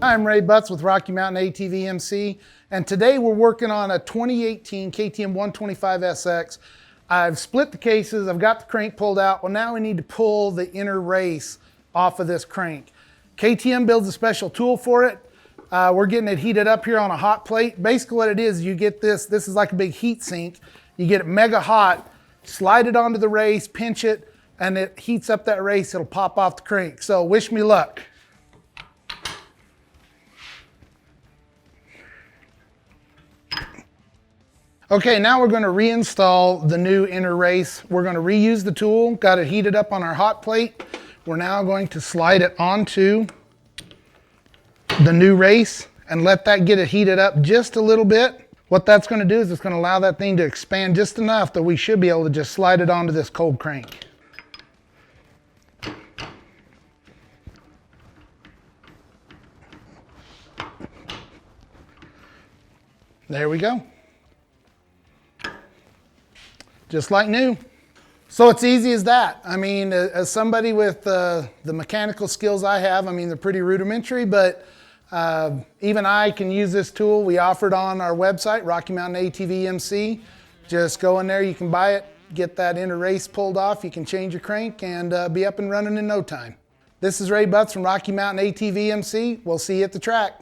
I'm Ray Butts with Rocky Mountain ATV MC, and today we're working on a 2018 KTM 125SX. I've split the cases, I've got the crank pulled out. Well, now we need to pull the inner race off of this crank. KTM builds a special tool for it. We're getting it heated up here on a hot plate. Basically what it is, you get this is like a big heat sink. You get it mega hot, slide it onto the race, pinch it, and it heats up that race. It'll pop off the crank. So wish me luck. Okay, now we're going to reinstall the new inner race. We're going to reuse the tool, got it heated up on our hot plate. We're now going to slide it onto the new race and let that get it heated up just a little bit. What that's going to do is it's going to allow that thing to expand just enough that we should be able to just slide it onto this cold crank. There we go. Just like new. So it's easy as that. I mean, as somebody with the mechanical skills I have, I mean, they're pretty rudimentary, but even I can use this tool. We offer it on our website, Rocky Mountain ATV MC. Just go in there, you can buy it, get that inner race pulled off, you can change your crank and be up and running in no time. This is Ray Butts from Rocky Mountain ATV MC. We'll see you at the track.